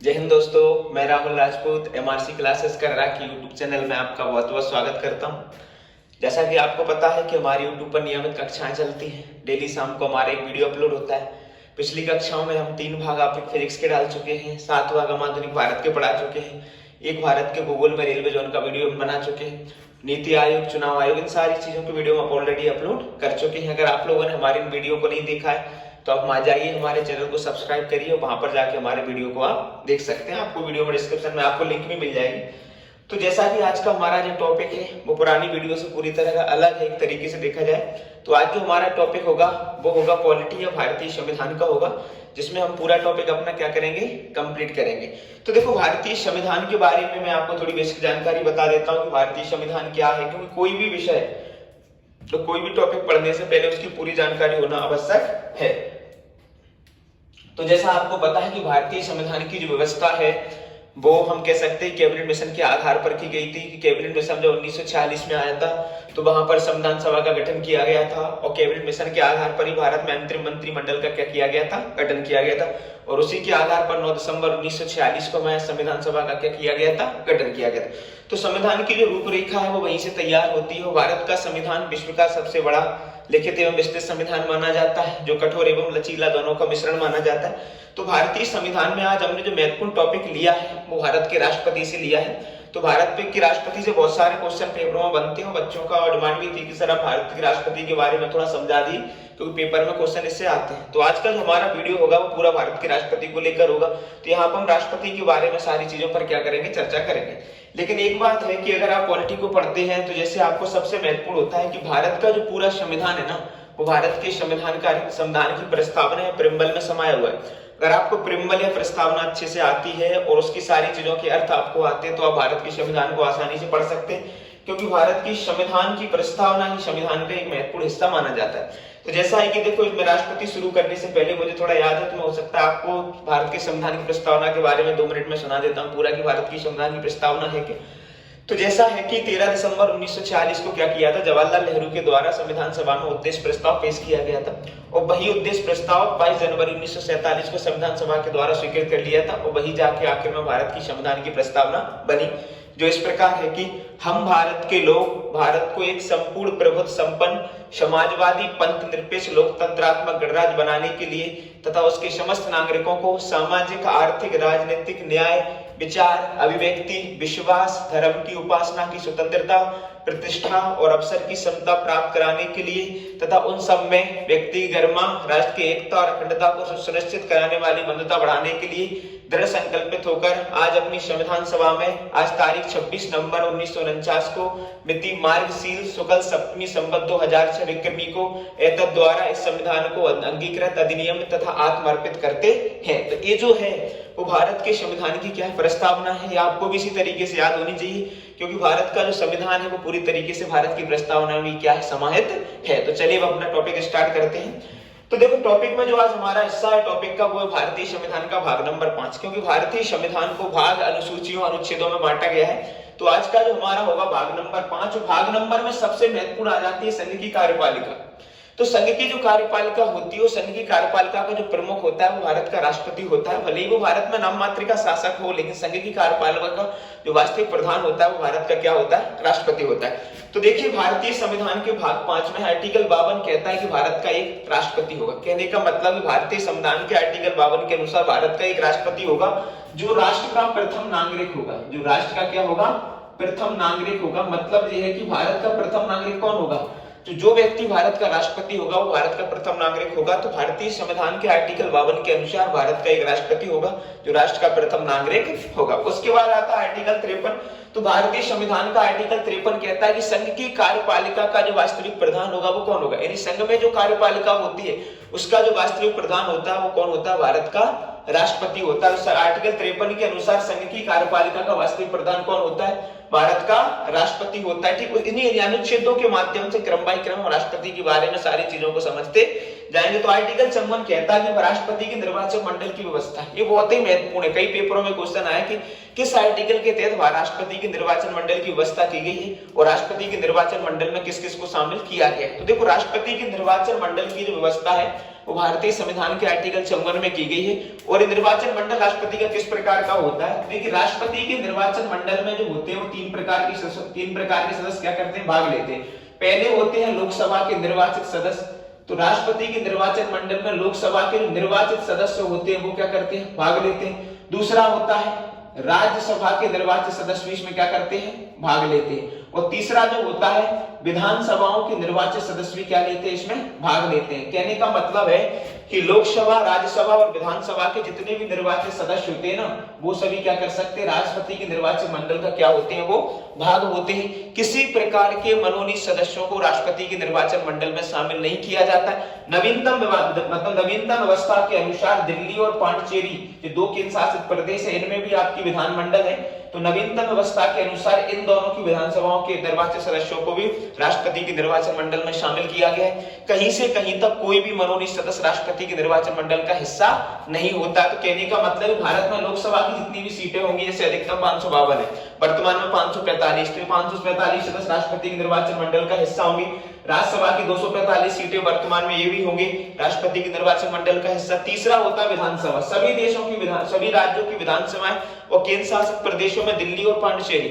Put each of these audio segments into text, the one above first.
जय हिंद दोस्तों, मैं राहुल राजपूत एमआरसी क्लासेस कर रहा कि यूट्यूब चैनल में आपका बहुत बहुत स्वागत करता हूं। जैसा कि आपको पता है कि हमारी यूट्यूब पर नियमित कक्षाएं चलती हैं। डेली शाम को हमारा एक वीडियो अपलोड होता है। पिछली कक्षाओं में हम 3 भाग आपके फिजिक्स के डाल चुके हैं, 7 भाग हम आधुनिक भारत के पढ़ा चुके हैं, एक भारत के भूगोल में रेलवे जोन का वीडियो बना चुके हैं, नीति आयोग, चुनाव आयोग, इन सारी चीजों के वीडियो हम ऑलरेडी अपलोड कर चुके हैं। अगर आप लोगों ने हमारे इन वीडियो को नहीं देखा है तो आप वहां जाइए, हमारे चैनल को सब्सक्राइब करिए और वहां पर जाके हमारे वीडियो को आप देख सकते हैं। आपको वीडियो में डिस्क्रिप्शन में आपको लिंक भी मिल जाएगी। तो जैसा कि आज का हमारा जो टॉपिक है वो पुरानी वीडियो से पूरी तरह अलग है। एक तरीके से देखा जाए तो आज जो हमारा टॉपिक होगा वो होगा पॉलिटी या भारतीय संविधान का होगा, जिसमें हम पूरा टॉपिक अपना क्या करेंगे, कंप्लीट करेंगे। तो देखो, भारतीय संविधान के बारे में मैं आपको थोड़ी बेसिक जानकारी बता देता हूँ कि भारतीय संविधान क्या है, क्योंकि कोई भी विषय तो कोई भी टॉपिक पढ़ने से पहले उसकी पूरी जानकारी होना आवश्यक है। तो जैसा आपको पता है कि भारतीय संविधान की जो व्यवस्था है वो हम कह सकते हैं कैबिनेट मिशन के आधार पर की गई थी। कि कैबिनेट मिशन जब 1946 में आया था तो वहां पर संविधान सभा का गठन किया गया था और कैबिनेट मिशन के आधार पर ही भारत में अंतरिम मंत्रिमंडल का क्या किया गया था, गठन किया गया था। और उसी के आधार पर 9 दिसंबर 1946 को हमारे संविधान सभा का क्या किया गया था, गठन किया गया था। तो संविधान की जो रूपरेखा है वो वहीं से तैयार होती है। भारत का संविधान विश्व का सबसे बड़ा लिखित एवं विस्तृत संविधान माना जाता है, जो कठोर एवं लचीला दोनों का मिश्रण माना जाता है। तो भारतीय संविधान में आज हमने जो महत्वपूर्ण टॉपिक लिया है वो भारत के राष्ट्रपति से लिया है। तो भारत के राष्ट्रपति से बहुत सारे क्वेश्चन पेपरों में बनते हैं। बच्चों का डिमांड भी थी कि सर आप भारत के राष्ट्रपति के बारे में थोड़ा समझा दी, क्योंकि पेपर में क्वेश्चन इससे आते हैं। तो आज का जो हमारा वीडियो होगा वो पूरा भारत के राष्ट्रपति को लेकर होगा। तो यहाँ पर हम राष्ट्रपति के बारे में सारी चीजों पर क्या करेंगे, चर्चा करेंगे। लेकिन एक बात है कि अगर आप पॉलिटी को पढ़ते हैं तो जैसे आपको सबसे महत्वपूर्ण होता है कि भारत का जो पूरा संविधान है ना, वो भारत के संविधान की प्रस्तावना या प्रियम्बल में समाया हुआ है। अगर आपको प्रियम्बल या प्रस्तावना अच्छे से आती है और उसकी सारी चीजों के अर्थ आपको आते हैं तो आप भारत के संविधान को आसानी से पढ़ सकते हैं, क्योंकि भारत की संविधान की प्रस्तावना ही संविधान का एक महत्वपूर्ण हिस्सा माना जाता है। तो जैसा है कि देखो, इसमें राष्ट्रपति शुरू करने से पहले मुझे थोड़ा याद है, तो हो सकता है आपको भारत के संविधान की प्रस्तावना के बारे में 2 मिनट में सुना देता हूँ पूरा कि भारत की संविधान की प्रस्तावना है क्या। तो जैसा है कि 13 दिसंबर 1946 को क्या किया था, जवाहरलाल नेहरू के द्वारा संविधान सभा में उद्देश्य प्रस्ताव पेश किया गया था और वही उद्देश्य प्रस्ताव 22 जनवरी 1947 को संविधान सभा के द्वारा स्वीकृत कर लिया था और वही जाके आखिर में भारत की संविधान की प्रस्तावना बनी, जो इस प्रकार है कि हम भारत के लोग भारत को एक संपूर्ण प्रभुत्व संपन्न समाजवादी पंथ निरपेक्ष लोकतंत्रात्मक गणराज्य बनाने के लिए तथा उसके समस्त नागरिकों को सामाजिक, आर्थिक, राजनीतिक, न्याय, विचार, अभिव्यक्ति, विश्वास, धर्म की उपासना की स्वतंत्रता, प्रतिष्ठा और अवसर की समता प्राप्त कराने के लिए तथा उन सब में व्यक्ति की गरिमा, राष्ट्र की एकता और अखंडता को सुनिश्चित कराने वाली बंधुता बढ़ाने के लिए दृढ़ संकल्पित होकर आज अपनी संविधान सभा में आज तारीख 26 नवंबर 1949 को मिति मार्गशील शुक्ल सप्तमी संवत 2006 विक्रमी को एतद द्वारा इस संविधान को अंगीकृत, अधिनियम तथा आत्मर्पित करते हैं। तो ये जो है वो भारत के संविधान की क्या है, प्रस्तावना है। ये आपको भी इसी तरीके से याद होनी चाहिए, क्योंकि भारत का जो संविधान है वो पूरी तरीके से भारत की प्रस्तावना में क्या है, समाहित है। तो चलिए अब अपना टॉपिक स्टार्ट करते हैं। तो देखो, टॉपिक में जो आज हमारा हिस्सा है टॉपिक का वो है भारतीय संविधान का भाग नंबर 5, क्योंकि भारतीय संविधान को भाग, अनुसूचियों, अनुच्छेदों में बांटा गया है। तो आज का जो हमारा होगा भाग नंबर 5। भाग नंबर में सबसे महत्वपूर्ण आ जाती है संघ की कार्यपालिका। तो संघ की जो कार्यपालिका होती है, वो संघ की कार्यपालिका का जो प्रमुख होता है वो भारत का राष्ट्रपति होता है। भले ही वो भारत में नाम मात्र का शासक हो, लेकिन संघ की कार्यपालिका का जो वास्तविक प्रधान होता है वो भारत का क्या होता है, राष्ट्रपति होता है। तो देखिए, भारतीय संविधान के भाग 5 में आर्टिकल 52 कहता है कि भारत का एक राष्ट्रपति होगा। कहने का मतलब भारतीय संविधान के आर्टिकल 52 के अनुसार भारत का एक राष्ट्रपति होगा, जो राष्ट्र का प्रथम नागरिक होगा। जो राष्ट्र का क्या होगा, प्रथम नागरिक होगा। मतलब यह है कि भारत का प्रथम नागरिक कौन होगा, तो जो व्यक्ति भारत का राष्ट्रपति होगा वो भारत का प्रथम नागरिक होगा। तो भारतीय संविधान के आर्टिकल 52 के अनुसार भारत का एक राष्ट्रपति होगा जो राष्ट्र का प्रथम नागरिक होगा। उसके बाद आता है आर्टिकल 53। तो भारतीय संविधान का आर्टिकल 53 कहता है कि संघ की कार्यपालिका का जो वास्तविक प्रधान होगा वो कौन होगा, यानी संघ में जो कार्यपालिका होती है उसका जो वास्तविक प्रधान होता है वो कौन होता है, भारत का राष्ट्रपति होता है। आर्टिकल 53 के अनुसार संघ की कार्यपालिका का वास्तविक प्रधान कौन होता है, भारत का राष्ट्रपति होता है। ठीक, इन्हीं अनुच्छेदों के माध्यम से क्रम बाय क्रम राष्ट्रपति के बारे में सारी चीजों को समझते जाएंगे। तो आर्टिकल 54 कहता है कि राष्ट्रपति की निर्वाचक मंडल की व्यवस्था, ये बहुत ही महत्वपूर्ण है। कई पेपरों में क्वेश्चन आया कि किस आर्टिकल के तहत राष्ट्रपति की निर्वाचन मंडल की व्यवस्था की गई है और राष्ट्रपति के निर्वाचन मंडल में किस किस को शामिल किया गया है। तो देखो, राष्ट्रपति की निर्वाचन मंडल की जो व्यवस्था है वो भारतीय संविधान के आर्टिकल 54 में की गई है। और निर्वाचन मंडल राष्ट्रपति का किस प्रकार का होता है? देखिए, राष्ट्रपति के निर्वाचन मंडल में जो होते हैं वो तीन प्रकार के सदस्य क्या करते हैं? भाग लेते हैं। पहले होते हैं लोकसभा के निर्वाचित सदस्य। तो राष्ट्रपति के निर्वाचन मंडल में लोकसभा के निर्वाचित सदस्य होते हैं, वो क्या करते हैं? भाग लेते हैं। दूसरा होता है राज्यसभा के निर्वाचित सदस्य, इसमें क्या करते हैं? भाग लेते हैं। और तीसरा जो होता है विधानसभाओं के निर्वाचित सदस्य भी क्या लेते हैं? इसमें भाग लेते हैं। कहने का मतलब है कि लोकसभा, राज्यसभा और विधानसभा के जितने भी निर्वाचित सदस्य होते हैं ना, वो सभी क्या कर सकते हैं? राष्ट्रपति के निर्वाचित मंडल का क्या होते हैं? वो भाग होते हैं। किसी प्रकार के मनोनीत सदस्यों को राष्ट्रपति के निर्वाचन मंडल में शामिल नहीं किया जाता है। नवीनतम व्यवस्था के अनुसार दिल्ली और पांडिचेरी, ये दो केंद्र शासित प्रदेश है, इनमें भी आपकी विधानमंडल है। तो नवीनतम व्यवस्था के अनुसार इन दोनों की विधानसभाओं के निर्वाचित सदस्यों को भी राष्ट्रपति के निर्वाचन मंडल में शामिल किया गया है। कहीं से कहीं तक कोई भी मनोनीत सदस्य राष्ट्रपति के निर्वाचन मंडल का हिस्सा नहीं होता। तो कहने का मतलब भारत में लोकसभा की जितनी भी सीटें होंगी, जैसे अधिकतम 552 है, वर्तमान में 545, तो 545 सदस्य राष्ट्रपति के निर्वाचन मंडल का हिस्सा होंगे। राज्यसभा की 245 सीटें वर्तमान में ये भी होंगे राष्ट्रपति के निर्वाचन मंडल का हिस्सा। तीसरा होता है विधानसभा। सभी राज्यों की विधानसभाएं और केंद्र शासित प्रदेशों में दिल्ली और पांडिचेरी।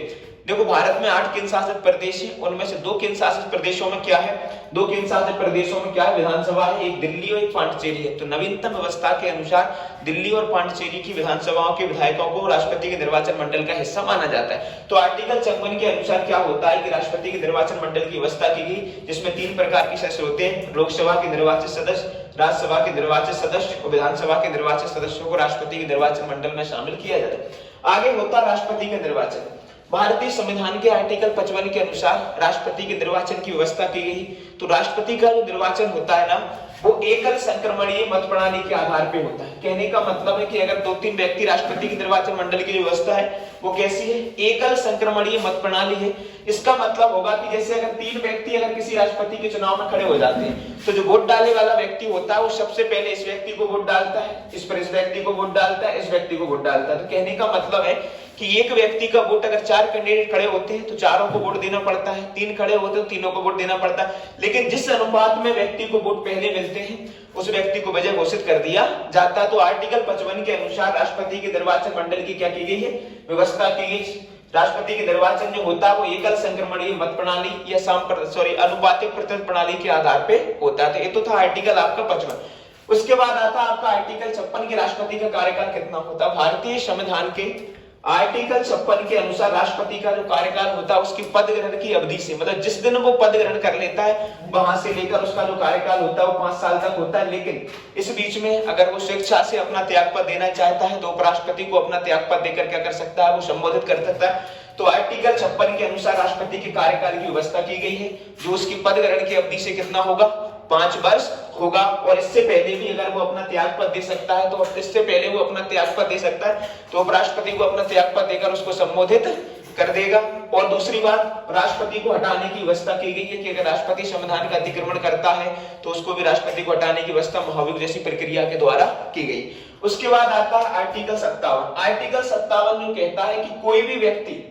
देखो, भारत में 8 केंद्र शासित प्रदेश है, उनमें से 2 केंद्र शासित प्रदेशों में क्या है? 2 केंद्र शासित प्रदेशों में क्या है? विधानसभा है, एक दिल्ली और एक पांडिचेरी है। तो नवीनतम व्यवस्था के अनुसार दिल्ली और पांडिचेरी की विधानसभाओं के विधायकों को राष्ट्रपति के निर्वाचन मंडल का हिस्सा माना जाता है। तो आर्टिकल 54 के अनुसार क्या होता है कि राष्ट्रपति के निर्वाचन मंडल की व्यवस्था की गई, जिसमें 3 प्रकार के सदस्य होते हैं। लोकसभा के निर्वाचित सदस्य, राज्यसभा के निर्वाचित सदस्य और विधानसभा के निर्वाचित सदस्यों को राष्ट्रपति के निर्वाचन मंडल में शामिल किया जाता है। आगे होता है राष्ट्रपति का निर्वाचन। भारतीय संविधान के आर्टिकल 55 के अनुसार राष्ट्रपति के निर्वाचन की व्यवस्था की गई। तो राष्ट्रपति का जो निर्वाचन होता है ना, वो एकल संक्रमणीय मत प्रणाली के आधार पे होता है। कहने का मतलब है कि अगर 2-3 व्यक्ति राष्ट्रपति के निर्वाचन मंडल की व्यवस्था है वो कैसी है? एकल संक्रमणीय मत प्रणाली है। इसका मतलब होगा कि जैसे अगर 3 व्यक्ति अगर किसी राष्ट्रपति के चुनाव में खड़े हो जाते हैं, तो जो वोट डालने वाला व्यक्ति होता है वो सबसे पहले इस व्यक्ति को वोट डालता है, इस पर इस व्यक्ति को वोट डालता है, इस व्यक्ति को वोट डालता है। तो कहने का मतलब है कि एक व्यक्ति का वोट, अगर 4 कैंडिडेट खड़े होते हैं तो चारों को वोट देना पड़ता है, 3 खड़े होते हैं तो तीनों को वोट देना पड़ता है। लेकिन जिस अनुपात में व्यक्ति को वोट पहले मिलते हैं उस व्यक्ति को विजय घोषित कर दिया जाता है। तो आर्टिकल 55 के अनुसार राष्ट्रपति के निर्वाचन मंडल की क्या की गई है? व्यवस्था की गई। राष्ट्रपति के निर्वाचन जो होता है वो एकल संक्रमणीय मत प्रणाली या अनुपातिक प्रतिशत प्रणाली के आधार पे होता है। तो ये तो था आर्टिकल आपका 55। उसके बाद आता है आपका आर्टिकल 56 के राष्ट्रपति का कार्यकाल कितना होता है? भारतीय संविधान के आर्टिकल 56 के अनुसार राष्ट्रपति का जो कार्यकाल होता है उसकी पद ग्रहण की अवधि से, मतलब जिस दिन वो पद ग्रहण कर लेता है वहां से लेकर उसका जो कार्यकाल होता है वो 5 साल तक होता है। लेकिन इस बीच में अगर वो स्वेच्छा से अपना त्यागपत्र देना चाहता है तो उपराष्ट्रपति को अपना त्यागपत्र देकर क्या कर सकता है? वो संबोधित कर सकता है। तो आर्टिकल 56 के अनुसार राष्ट्रपति के कार्यकाल की व्यवस्था की गई है, जो उसकी पद ग्रहण की अवधि से कितना होगा? 5 वर्ष होगा। और इससे पहले भी अगर वो अपना त्यागपत्र दे सकता है, तो इससे पहले वो अपना त्यागपत्र दे सकता है तो उपराष्ट्रपति को अपना त्यागपत्र देकर उसको संबोधित कर देगा। और दूसरी बात, राष्ट्रपति को हटाने की व्यवस्था की गई है कि अगर राष्ट्रपति संविधान का अतिक्रमण करता है तो उसको भी राष्ट्रपति को हटाने की व्यवस्था महाभियोग जैसी प्रक्रिया के द्वारा की गई। उसके बाद आता है आर्टिकल 57। आर्टिकल 57 जो कहता है कि कोई भी व्यक्ति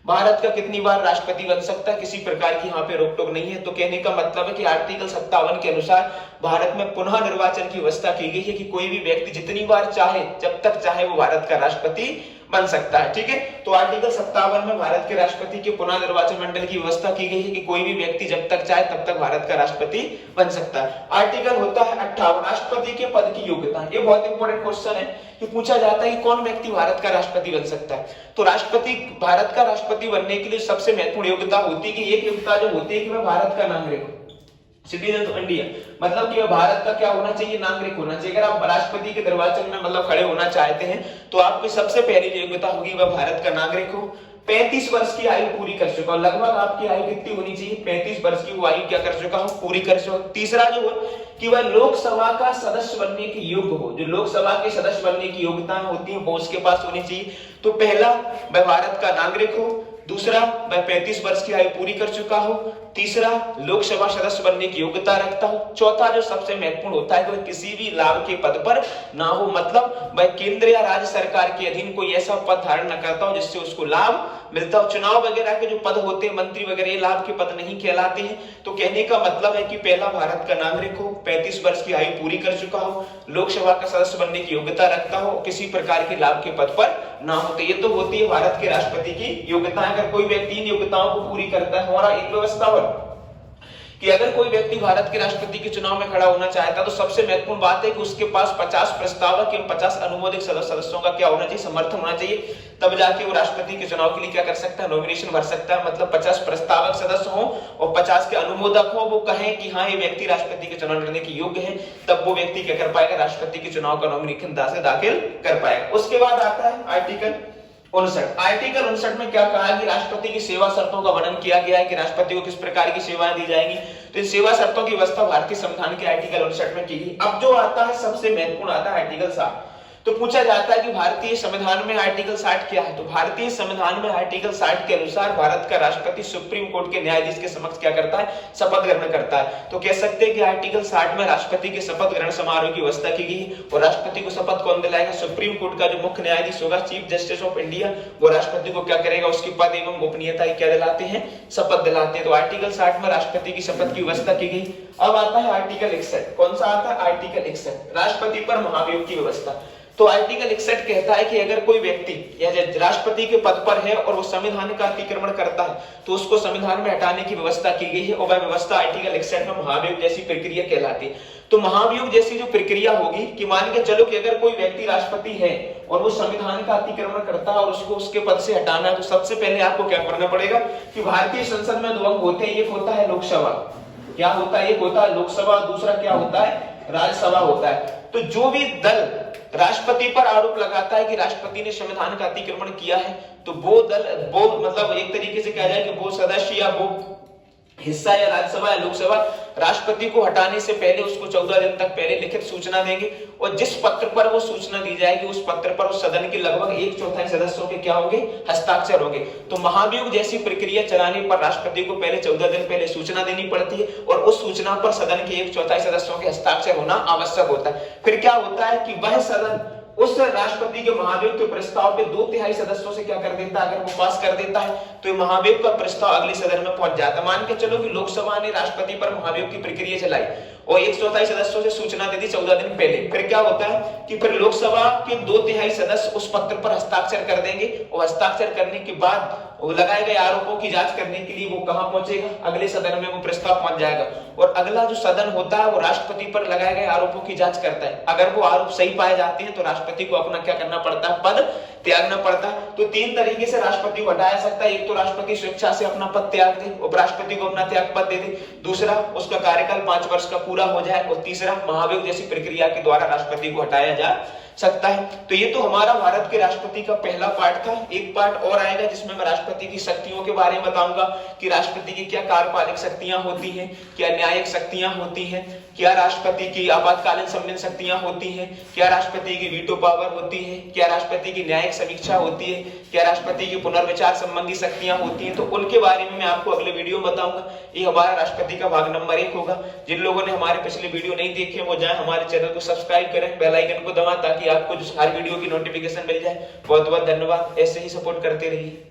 भारत का कितनी बार राष्ट्रपति बन सकता है, किसी प्रकार की यहाँ पे रोक टोक नहीं है। तो कहने का मतलब है कि आर्टिकल 57 के अनुसार भारत में पुनः निर्वाचन की व्यवस्था की गई है कि कोई भी व्यक्ति जितनी बार चाहे, जब तक चाहे, वो भारत का राष्ट्रपति बन सकता है। ठीक है, तो आर्टिकल 57 में भारत के राष्ट्रपति के पुनः निर्वाचन मंडल की व्यवस्था की गई है कि कोई भी व्यक्ति जब तक चाहे तब तक भारत का राष्ट्रपति बन सकता है। आर्टिकल होता है 58, राष्ट्रपति के पद की योग्यता। ये बहुत इंपॉर्टेंट क्वेश्चन है कि पूछा जाता है कि कौन व्यक्ति भारत का राष्ट्रपति बन सकता है। तो राष्ट्रपति, भारत का राष्ट्रपति बनने के लिए सबसे महत्वपूर्ण योग्यता होती है कि एक योग्यता जो होती है कि वह भारत का नागरिक हो, सिटीजन ऑफ इंडिया, मतलब कि भारत का क्या होना चाहिए? नागरिक होना चाहिए। अगर आप राष्ट्रपति के निर्वाचन में मतलब खड़े होना चाहते हैं तो आपकी सबसे पहली योग्यता होगी वह भारत का नागरिक हो, 35 वर्ष की आयु पूरी कर चुका हो। लगभग आपकी आयु कितनी होनी चाहिए? 35 वर्ष की वो आयु क्या कर चुका हो? पूरी कर चुका। तीसरा जो है कि वह लोकसभा का सदस्य बनने के योग्य हो। जो लोकसभा के सदस्य बनने की योग्यता होती है वो उसके पास होनी चाहिए। तो पहला, वह भारत का नागरिक हो। दूसरा वह 35 वर्ष की आयु पूरी कर चुका हो, तीसरा लोकसभा सदस्य बनने की योग्यता रखता हो, चौथा जो सबसे महत्वपूर्ण होता है कि वह किसी भी लाभ के पद पर ना हो, मतलब वह केंद्र या राज्य सरकार के अधीन कोई ऐसा पद धारण न करता हो जिससे उसको लाभ मिलता हो। चुनाव वगैरह के जो पद होते हैं, मंत्री वगैरह, ये लाभ के पद नहीं कहलाते हैं। तो कहने का मतलब है कि पहला भारत का नागरिक हो, 35 वर्ष की आयु पूरी कर चुका हो, लोकसभा का सदस्य बनने की योग्यता रखता हो, किसी प्रकार के लाभ के पद पर ना हो। तो ये तो होती है भारत के राष्ट्रपति की योग्यता। अगर कोई व्यक्ति इन योग्यताओं को पूरी करता है, हमारा एक व्यवस्था हो कि अगर कोई व्यक्ति भारत के राष्ट्रपति के चुनाव में खड़ा होना चाहता है तो सबसे महत्वपूर्ण बात है कि उसके पास 50 प्रस्तावक एवं 50 अनुमोदित सदस्यों का क्या होना चाहिए, समर्थन होना चाहिए। तब जाके वो राष्ट्रपति के चुनाव के लिए क्या कर सकता है, नॉमिनेशन भर सकता है। मतलब 50 प्रस्तावक सदस्य हो और 50 के अनुमोदक हो, वो कहें कि हाँ ये व्यक्ति राष्ट्रपति के चुनाव लड़ने के योग्य है, तब वो व्यक्ति क्या कर पाएगा, राष्ट्रपति के चुनाव का नॉमिनेशन दाखिल कर पाएगा। उसके बाद आता है आर्टिकल 59। आर्टिकल 59 में क्या कहा कि राष्ट्रपति की सेवा शर्तों का वर्णन किया गया है कि राष्ट्रपति को किस प्रकार की सेवाएं दी जाएंगी। तो इन सेवा शर्तों की व्यवस्था भारतीय संविधान के आर्टिकल 59 में की गई। अब जो आता है सबसे महत्वपूर्ण आता है आर्टिकल 60। तो पूछा जाता है कि भारतीय संविधान में आर्टिकल 60 क्या है। तो भारतीय संविधान में आर्टिकल 60 के अनुसार भारत का राष्ट्रपति सुप्रीम कोर्ट के न्यायाधीश के समक्ष क्या करता है, शपथ ग्रहण करता है। तो कह सकते हैं कि आर्टिकल 60 में राष्ट्रपति के शपथ ग्रहण समारोह की व्यवस्था की गई। और राष्ट्रपति को शपथ कौन दिलाएगा, सुप्रीम कोर्ट का जो मुख्य न्यायाधीश होगा, चीफ जस्टिस ऑफ इंडिया, वो राष्ट्रपति को क्या करेगा, उसकी पद एवं गोपनीयता की क्या दिलाते हैं, शपथ दिलाते हैं। तो आर्टिकल 60 में राष्ट्रपति की शपथ की व्यवस्था की गई। अब आता है आर्टिकल 61। कौन सा आता है, आर्टिकल 61, राष्ट्रपति पर महाभियोग की व्यवस्था। तो आर्टिकल 61 कहता है कि अगर कोई व्यक्ति या राष्ट्रपति के पद पर है और वो संविधान का अतिक्रमण करता है तो उसको संविधान में हटाने की व्यवस्था की गई है। और वह व्यवस्था आर्टिकल 61 में महाभियोग जैसी प्रक्रिया कहलाती है। तो महाभियोग जैसी जो प्रक्रिया होगी कि मान के चलो कि अगर कोई व्यक्ति राष्ट्रपति है और वो संविधान का अतिक्रमण करता है और उसको उसके पद से हटाना है, तो सबसे पहले आपको क्या करना पड़ेगा कि भारतीय संसद में 2 अंग होते हैं। एक होता है लोकसभा, क्या होता है, एक होता है लोकसभा, दूसरा क्या होता है, राज्यसभा होता है। तो जो भी दल राष्ट्रपति पर आरोप लगाता है कि राष्ट्रपति ने संविधान का अतिक्रमण किया है, तो वो दल, वो मतलब एक तरीके से कहा जाए कि वो सदस्य या वो हिस्सा या राज्यसभा या लोकसभा राष्ट्रपति को हटाने से पहले उसको 14 दिन तक पहले लिखित सूचना देंगे। और जिस पत्र पर वो सूचना दी जाएगी उस पत्र पर उस सदन के लगभग 1/4 सदस्यों के क्या होंगे, हस्ताक्षर होंगे। तो महाभियोग जैसी प्रक्रिया चलाने पर राष्ट्रपति को पहले 14 दिन पहले सूचना देनी पड़ती है और उस सूचना पर सदन के 1/4 सदस्यों के हस्ताक्षर होना आवश्यक होता है। फिर क्या होता है कि वह सदन उस राष्ट्रपति के महाभियोग के प्रस्ताव पे 2/3 सदस्यों से क्या कर देता है, अगर वो पास कर देता है तो महाभियोग का प्रस्ताव अगले सदन में पहुंच जाता है। मान के चलो कि लोकसभा ने राष्ट्रपति पर महाभियोग की प्रक्रिया चलाई और 1/4 सदस्यों से सूचना दे दी 14 दिन पहले। फिर क्या होता है कि फिर लोकसभा के 2/3 सदस्य उस पत्र पर हस्ताक्षर कर देंगे और हस्ताक्षर करने के बाद वो लगाए गए आरोपों की जांच करने के लिए वो कहां पहुंचेगा, अगले सदन में वो प्रस्ताव पहुंच जाएगा। और अगला जो सदन होता है वो राष्ट्रपति पर लगाए गए आरोपों की जांच करता है। अगर वो आरोप सही पाए जाते हैं तो राष्ट्रपति को अपना क्या करना पड़ता है, पद त्यागना पड़ता है। तो 3 तरीके से राष्ट्रपति को हटाया सकता है। एक तो राष्ट्रपति स्वेच्छा से अपना पद त्याग दे, उपराष्ट्रपति को अपना त्याग पद दे दे, दूसरा उसका कार्यकाल 5 वर्ष का पूरा हो जाए, और तीसरा महाभियोग जैसी प्रक्रिया के द्वारा राष्ट्रपति को हटाया जा सकता है। तो ये तो हमारा भारत के राष्ट्रपति का पहला पार्ट था। एक पार्ट और आएगा जिसमें मैं राष्ट्रपति की शक्तियों के बारे में बताऊंगा कि राष्ट्रपति की क्या कार्यपालक शक्तियां होती हैं, क्या न्यायिक शक्तियां होती हैं, क्या राष्ट्रपति की आपातकालीन संविधान शक्तियां होती हैं, क्या राष्ट्रपति की वीटो पावर होती है, क्या राष्ट्रपति की न्यायिक समीक्षा होती है, क्या राष्ट्रपति की पुनर्विचार संबंधी शक्तियां होती हैं। तो उनके बारे में मैं आपको अगले वीडियो में बताऊंगा। ये हमारा राष्ट्रपति का भाग नंबर 1 होगा। जिन लोगों ने हमारे पिछले वीडियो नहीं देखे वो जाए हमारे चैनल को सब्सक्राइब करें, बेल आइकन को दबाएं ताकि आपको हर वीडियो की नोटिफिकेशन मिल जाए। बहुत बहुत धन्यवाद, ऐसे ही सपोर्ट करते रहिए।